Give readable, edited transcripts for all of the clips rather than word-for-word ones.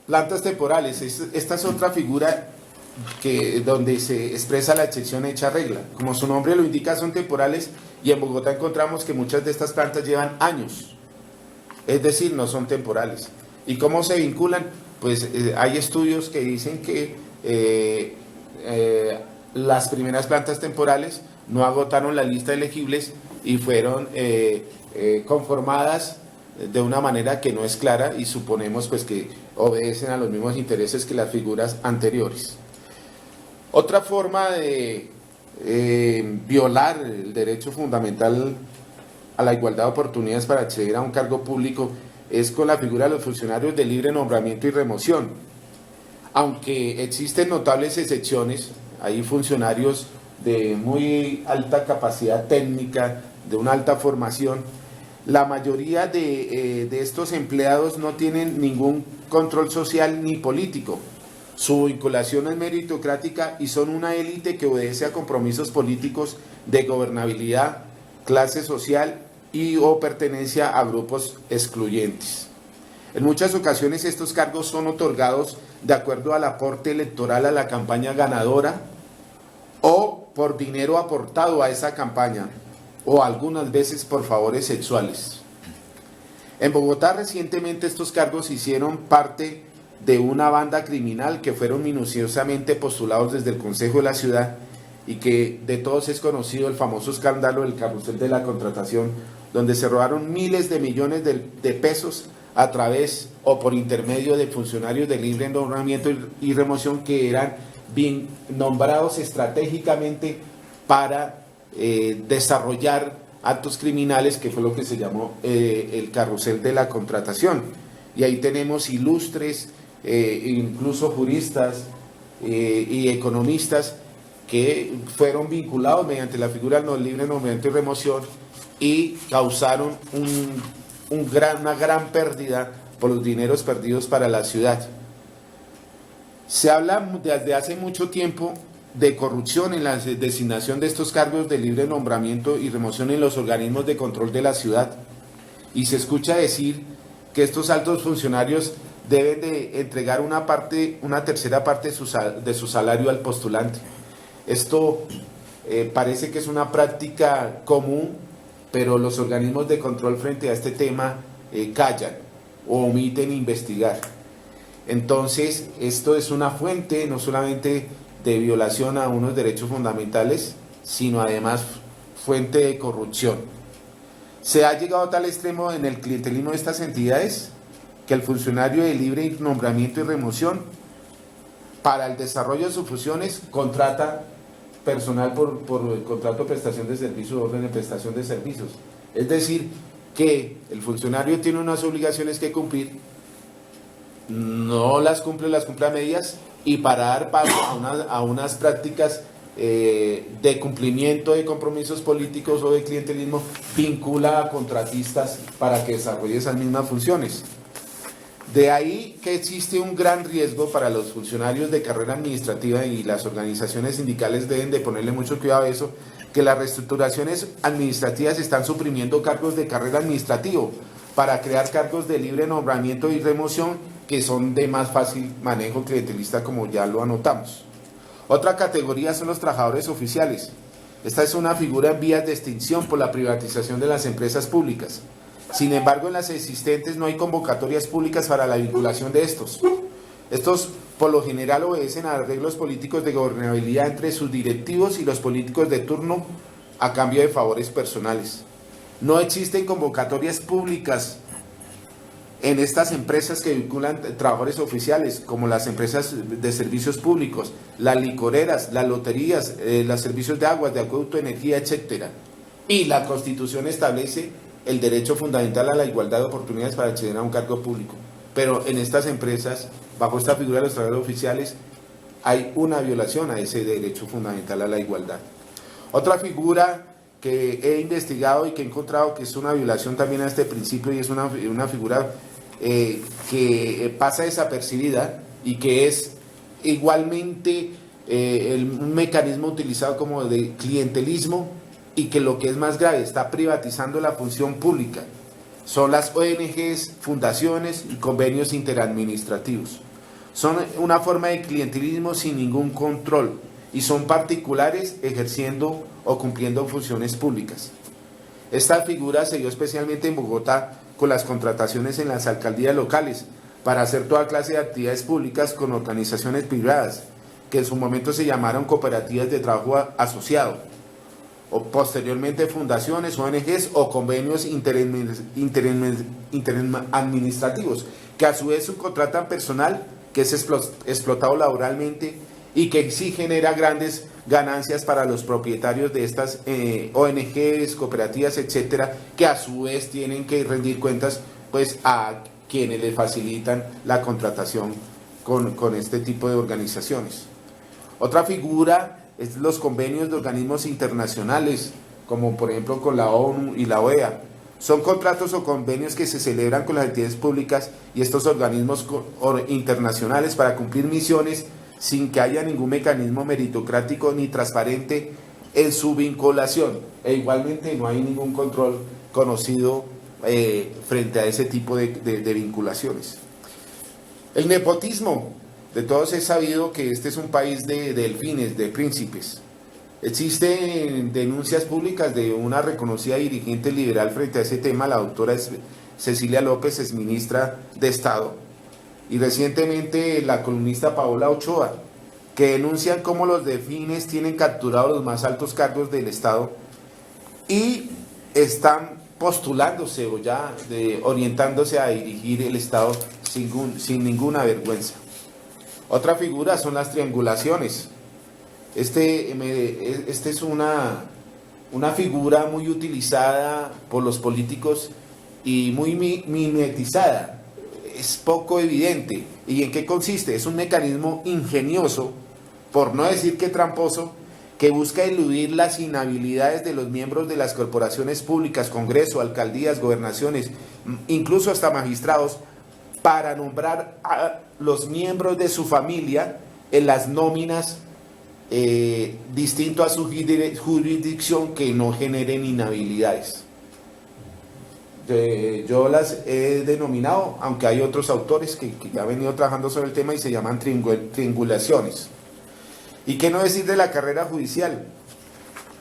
plantas temporales, esta es otra figura donde se expresa la excepción hecha regla. Como su nombre lo indica, son temporales, y en Bogotá encontramos que muchas de estas plantas llevan años, es decir, no son temporales. ¿Y cómo se vinculan? Pues hay estudios que dicen que las primeras plantas temporales no agotaron la lista de elegibles y fueron conformadas de una manera que no es clara, y suponemos pues que obedecen a los mismos intereses que las figuras anteriores. Otra forma de violar el derecho fundamental a la igualdad de oportunidades para acceder a un cargo público es con la figura de los funcionarios de libre nombramiento y remoción. Aunque existen notables excepciones, hay funcionarios de muy alta capacidad técnica, de una alta formación. La mayoría de estos empleados no tienen ningún control social ni político. Su vinculación es meritocrática y son una élite que obedece a compromisos políticos de gobernabilidad, clase social y o pertenencia a grupos excluyentes. En muchas ocasiones estos cargos son otorgados de acuerdo al aporte electoral a la campaña ganadora o por dinero aportado a esa campaña, o algunas veces por favores sexuales. En Bogotá recientemente estos cargos hicieron parte de una banda criminal que fueron minuciosamente postulados desde el Consejo de la Ciudad, y que de todos es conocido el famoso escándalo del carrusel de la contratación, donde se robaron miles de millones de pesos a través o por intermedio de funcionarios de libre nombramiento y remoción que eran bien nombrados estratégicamente para desarrollar actos criminales, que fue lo que se llamó el carrusel de la contratación. Y ahí tenemos ilustres, incluso juristas y economistas que fueron vinculados mediante la figura del libre nombramiento y remoción y causaron una gran pérdida por los dineros perdidos para la ciudad. Se habla desde hace mucho tiempo de corrupción en la designación de estos cargos de libre nombramiento y remoción en los organismos de control de la ciudad, y se escucha decir que estos altos funcionarios deben de entregar una tercera parte de su salario al postulante. Esto parece que es una práctica común, pero los organismos de control frente a este tema callan o omiten investigar. Entonces, esto es una fuente no solamente de violación a unos derechos fundamentales, sino además fuente de corrupción. Se ha llegado a tal extremo en el clientelismo de estas entidades que el funcionario de libre nombramiento y remoción, para el desarrollo de sus funciones, contrata personal por contrato de prestación de servicios, orden de prestación de servicios. Es decir, que el funcionario tiene unas obligaciones que cumplir, no las cumple a medias, y para dar paso a unas prácticas de cumplimiento de compromisos políticos o de clientelismo, vincula a contratistas para que desarrolle esas mismas funciones. De ahí que existe un gran riesgo para los funcionarios de carrera administrativa, y las organizaciones sindicales deben de ponerle mucho cuidado a eso, que las reestructuraciones administrativas están suprimiendo cargos de carrera administrativo para crear cargos de libre nombramiento y remoción que son de más fácil manejo clientelista, como ya lo anotamos. Otra categoría son los trabajadores oficiales. Esta es una figura en vías de extinción por la privatización de las empresas públicas. Sin embargo, en las existentes no hay convocatorias públicas para la vinculación de estos. Estos, por lo general, obedecen a arreglos políticos de gobernabilidad entre sus directivos y los políticos de turno a cambio de favores personales. No existen convocatorias públicas en estas empresas que vinculan trabajadores oficiales, como las empresas de servicios públicos, las licoreras, las loterías, los servicios de aguas, de acueducto, energía, etcétera. Y la Constitución establece el derecho fundamental a la igualdad de oportunidades para acceder a un cargo público. Pero en estas empresas, bajo esta figura de los trabajadores oficiales, hay una violación a ese derecho fundamental a la igualdad. Otra figura que he investigado y que he encontrado que es una violación también a este principio, y es una figura que pasa desapercibida y que es igualmente un mecanismo utilizado como de clientelismo, y que lo que es más grave, está privatizando la función pública. Son las ONGs, fundaciones y convenios interadministrativos. Son una forma de clientelismo sin ningún control y son particulares ejerciendo o cumpliendo funciones públicas. Esta figura se dio especialmente en Bogotá con las contrataciones en las alcaldías locales para hacer toda clase de actividades públicas con organizaciones privadas, que en su momento se llamaron cooperativas de trabajo asociado, o posteriormente fundaciones, ONGs o convenios interadministrativos, que a su vez subcontratan personal que es explotado laboralmente y que sí genera grandes ganancias para los propietarios de estas ONGs, cooperativas, etcétera, que a su vez tienen que rendir cuentas pues a quienes les facilitan la contratación con este tipo de organizaciones. Otra figura es los convenios de organismos internacionales, como por ejemplo con la ONU y la OEA. Son contratos o convenios que se celebran con las entidades públicas y estos organismos internacionales para cumplir misiones sin que haya ningún mecanismo meritocrático ni transparente en su vinculación. E igualmente no hay ningún control conocido frente a ese tipo de vinculaciones. El nepotismo, de todos es sabido que este es un país de delfines, de príncipes. Existen denuncias públicas de una reconocida dirigente liberal frente a ese tema, la doctora Cecilia López, exministra de Estado, y recientemente la columnista Paola Ochoa, que denuncian cómo los delfines tienen capturados los más altos cargos del Estado y están postulándose o ya orientándose a dirigir el Estado sin ninguna vergüenza. Otra figura son las triangulaciones. Este es una figura muy utilizada por los políticos y muy mimetizada. Es poco evidente. ¿Y en qué consiste? Es un mecanismo ingenioso, por no decir que tramposo, que busca eludir las inhabilidades de los miembros de las corporaciones públicas, Congreso, alcaldías, gobernaciones, incluso hasta magistrados, para nombrar a los miembros de su familia en las nóminas distinto a su jurisdicción que no generen inhabilidades. Yo las he denominado, aunque hay otros autores que ya han venido trabajando sobre el tema y se llaman triangulaciones. ¿Y qué no decir de la carrera judicial?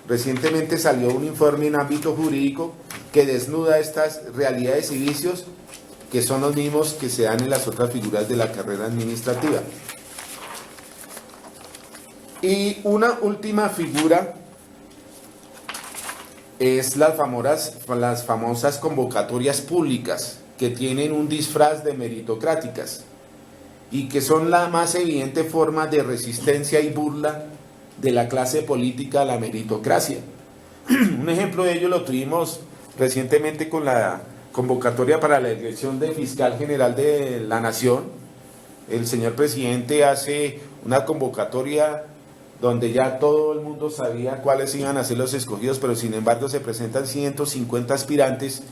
Recientemente salió un informe en ámbito jurídico que desnuda estas realidades y vicios que son los mismos que se dan en las otras figuras de la carrera administrativa. Y una última figura es las famosas convocatorias públicas, que tienen un disfraz de meritocráticas y que son la más evidente forma de resistencia y burla de la clase política a la meritocracia. Un ejemplo de ello lo tuvimos recientemente con la convocatoria para la elección de fiscal general de la Nación. El señor presidente hace una convocatoria donde ya todo el mundo sabía cuáles iban a ser los escogidos, pero sin embargo se presentan 150 aspirantes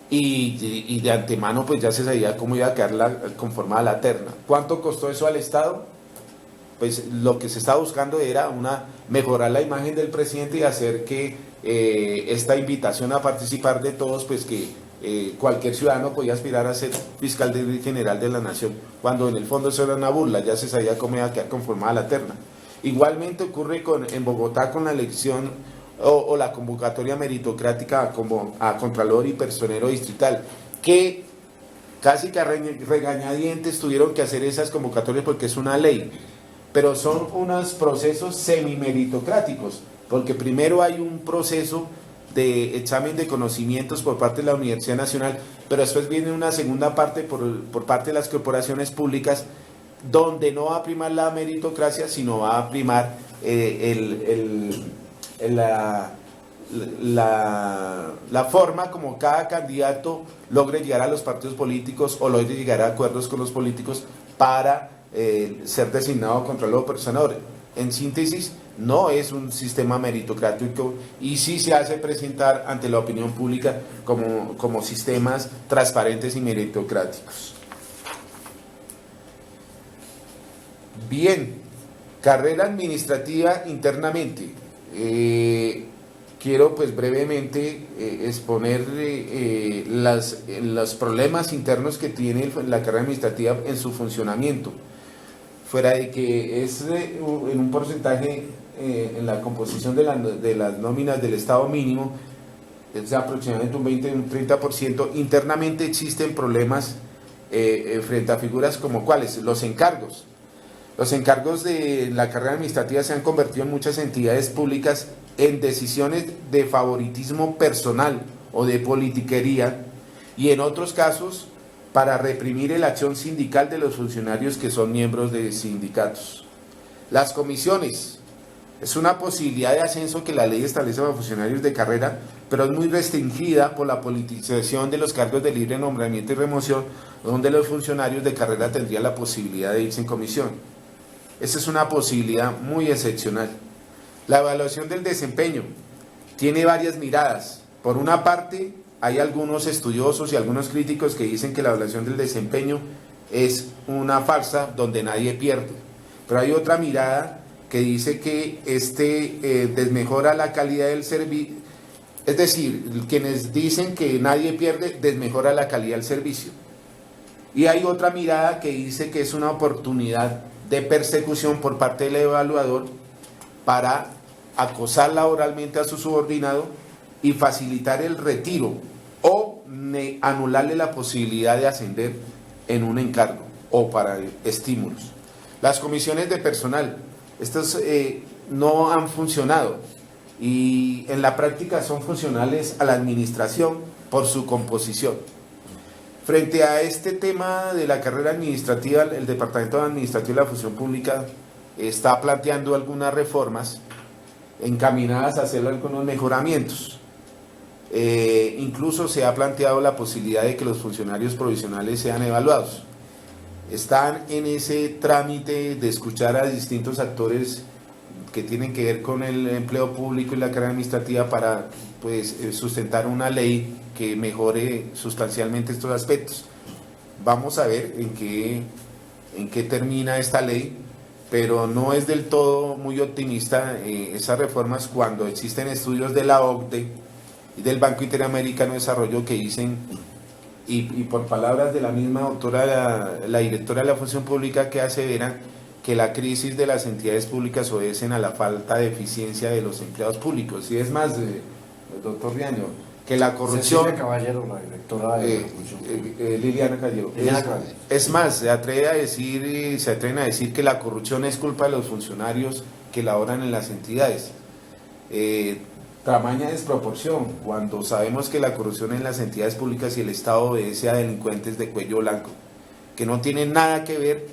y de antemano pues ya se sabía cómo iba a quedar conformada la terna. ¿Cuánto costó eso al Estado? Pues lo que se estaba buscando era mejorar la imagen del presidente y hacer que esta invitación a participar de todos, pues que cualquier ciudadano podía aspirar a ser fiscal general de la Nación, cuando en el fondo eso era una burla, ya se sabía cómo iba a quedar conformada la terna. Igualmente ocurre en Bogotá con la elección o la convocatoria meritocrática a Contralor y Personero Distrital, que casi que a regañadientes tuvieron que hacer esas convocatorias porque es una ley, pero son unos procesos semimeritocráticos, porque primero hay un proceso de examen de conocimientos por parte de la Universidad Nacional, pero después viene una segunda parte por parte de las corporaciones públicas, donde no va a primar la meritocracia, sino va a primar la forma como cada candidato logre llegar a los partidos políticos o logre llegar a acuerdos con los políticos para ser designado Contralor o Personero. En síntesis, no es un sistema meritocrático y sí se hace presentar ante la opinión pública como sistemas transparentes y meritocráticos. Bien, carrera administrativa internamente. quiero pues brevemente exponer los problemas internos que tiene la carrera administrativa en su funcionamiento, fuera de que es en un porcentaje en la composición de las nóminas del Estado mínimo, es aproximadamente un 20, un 30%. Internamente existen problemas frente a figuras como cuáles, los encargos. Los encargos de la carrera administrativa se han convertido en muchas entidades públicas en decisiones de favoritismo personal o de politiquería, y en otros casos para reprimir la acción sindical de los funcionarios que son miembros de sindicatos. Las comisiones es una posibilidad de ascenso que la ley establece para funcionarios de carrera, pero es muy restringida por la politización de los cargos de libre nombramiento y remoción, donde los funcionarios de carrera tendrían la posibilidad de irse en comisión. Esa es una posibilidad muy excepcional. La evaluación del desempeño tiene varias miradas. Por una parte, hay algunos estudiosos y algunos críticos que dicen que la evaluación del desempeño es una farsa donde nadie pierde. Pero hay otra mirada que dice que desmejora la calidad del servicio, es decir, quienes dicen que nadie pierde, desmejora la calidad del servicio. Y hay otra mirada que dice que es una oportunidad de persecución por parte del evaluador para acosar laboralmente a su subordinado y facilitar el retiro o anularle la posibilidad de ascender en un encargo o para estímulos. Las comisiones de personal, estas no han funcionado y en la práctica son funcionales a la administración por su composición. Frente a este tema de la carrera administrativa, el Departamento Administrativo de la Función Pública está planteando algunas reformas encaminadas a hacer algunos mejoramientos. Incluso se ha planteado la posibilidad de que los funcionarios provisionales sean evaluados. Están en ese trámite de escuchar a distintos actores que tienen que ver con el empleo público y la carrera administrativa para pues, sustentar una ley que mejore sustancialmente estos aspectos. Vamos a ver en qué termina esta ley, pero no es del todo muy optimista esas reformas cuando existen estudios de la OCDE y del Banco Interamericano de Desarrollo que dicen, y por palabras de la misma doctora, la directora de la Función Pública, que aseveran que la crisis de las entidades públicas obedecen a la falta de eficiencia de los empleados públicos. Y es más, doctor Riaño, que la corrupción... Cecilia Caballero, la directora de la Función Pública. Liliana Caballero. Es más, se atreven a decir que la corrupción es culpa de los funcionarios que laboran en las entidades. Tamaña desproporción, cuando sabemos que la corrupción en las entidades públicas y el Estado obedece a delincuentes de cuello blanco, que no tienen nada que ver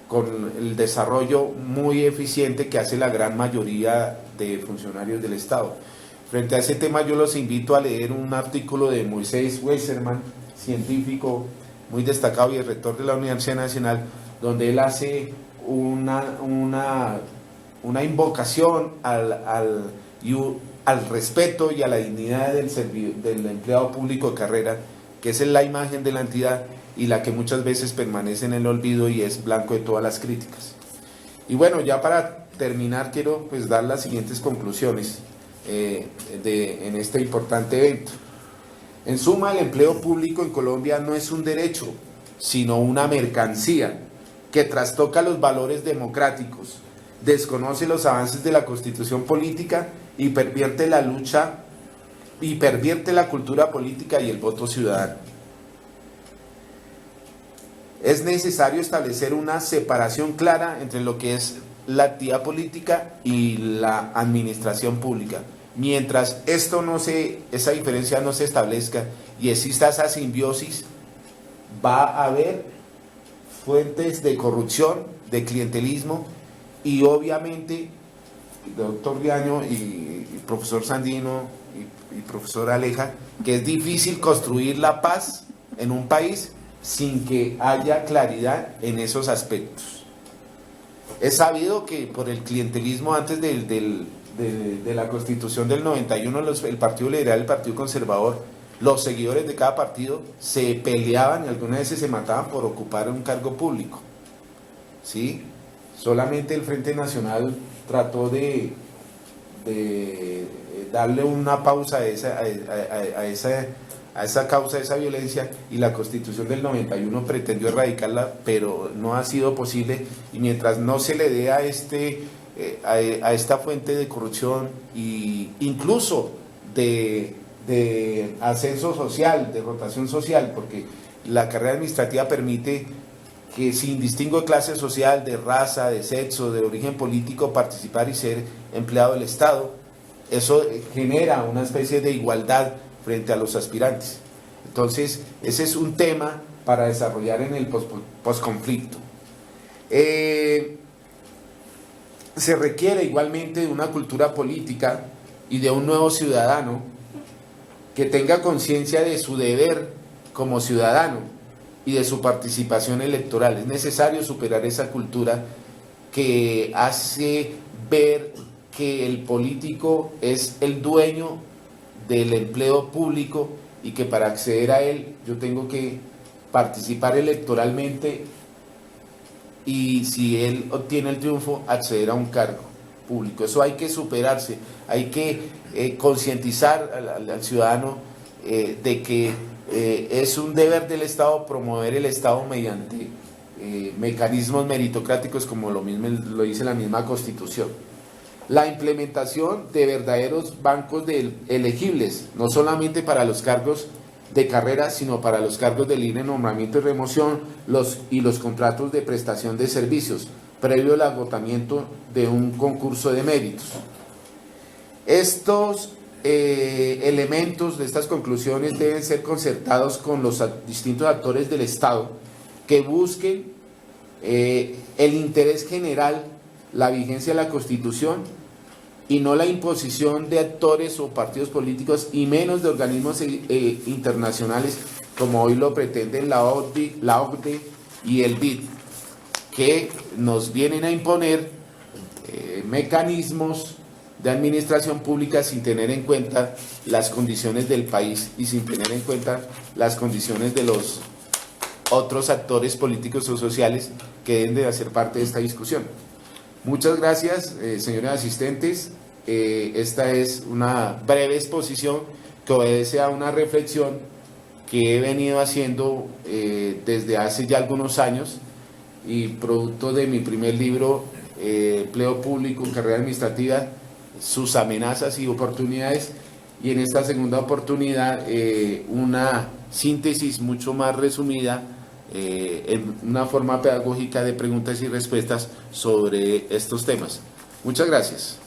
con el desarrollo muy eficiente que hace la gran mayoría de funcionarios del Estado. Frente a ese tema yo los invito a leer un artículo de Moisés Weisserman, científico muy destacado y el rector de la Universidad Nacional, donde él hace una invocación al respeto y a la dignidad del empleado público de carrera, que es la imagen de la entidad y la que muchas veces permanece en el olvido y es blanco de todas las críticas. Y bueno, ya para terminar quiero pues dar las siguientes conclusiones en este importante evento. En suma, el empleo público en Colombia no es un derecho, sino una mercancía que trastoca los valores democráticos, desconoce los avances de la Constitución política y pervierte la lucha y pervierte la cultura política y el voto ciudadano. Es necesario establecer una separación clara entre lo que es la actividad política y la administración pública. Mientras esa diferencia no se establezca y exista esa simbiosis, va a haber fuentes de corrupción, de clientelismo y obviamente, doctor Riaño y profesor Sandino y profesor Aleja, que es difícil construir la paz en un país sin que haya claridad en esos aspectos. Es sabido que por el clientelismo antes de la Constitución del 91, el Partido Liberal y el Partido Conservador, los seguidores de cada partido se peleaban y algunas veces se mataban por ocupar un cargo público. ¿Sí? Solamente el Frente Nacional trató de darle una pausa a esa causa, a esa violencia, y la Constitución del 91 pretendió erradicarla, pero no ha sido posible, y mientras no se le dé a esta fuente de corrupción e incluso de ascenso social, de rotación social, porque la carrera administrativa permite que sin distingo de clase social, de raza, de sexo, de origen político, participar y ser empleado del Estado. Eso genera una especie de igualdad frente a los aspirantes. Entonces, ese es un tema para desarrollar en el posconflicto. Se requiere igualmente de una cultura política y de un nuevo ciudadano que tenga conciencia de su deber como ciudadano y de su participación electoral. Es necesario superar esa cultura que hace ver que el político es el dueño del empleo público y que para acceder a él yo tengo que participar electoralmente y, si él obtiene el triunfo, acceder a un cargo público. Eso hay que superarse, hay que concientizar al ciudadano de que es un deber del Estado promover el Estado mediante mecanismos meritocráticos, como lo dice la misma Constitución. La implementación de verdaderos bancos elegibles, no solamente para los cargos de carrera, sino para los cargos de libre nombramiento y remoción y los contratos de prestación de servicios, previo al agotamiento de un concurso de méritos. Estos elementos de estas conclusiones deben ser concertados con los distintos actores del Estado que busquen el interés general, la vigencia de la Constitución y no la imposición de actores o partidos políticos y menos de organismos internacionales como hoy lo pretenden la OCDE y el BID, que nos vienen a imponer mecanismos de administración pública sin tener en cuenta las condiciones del país y sin tener en cuenta las condiciones de los otros actores políticos o sociales que deben de hacer parte de esta discusión. Muchas gracias, señores asistentes. Esta es una breve exposición que obedece a una reflexión que he venido haciendo desde hace ya algunos años y producto de mi primer libro, Empleo Público, Carrera Administrativa, sus amenazas y oportunidades, y en esta segunda oportunidad una síntesis mucho más resumida en una forma pedagógica de preguntas y respuestas sobre estos temas. Muchas gracias.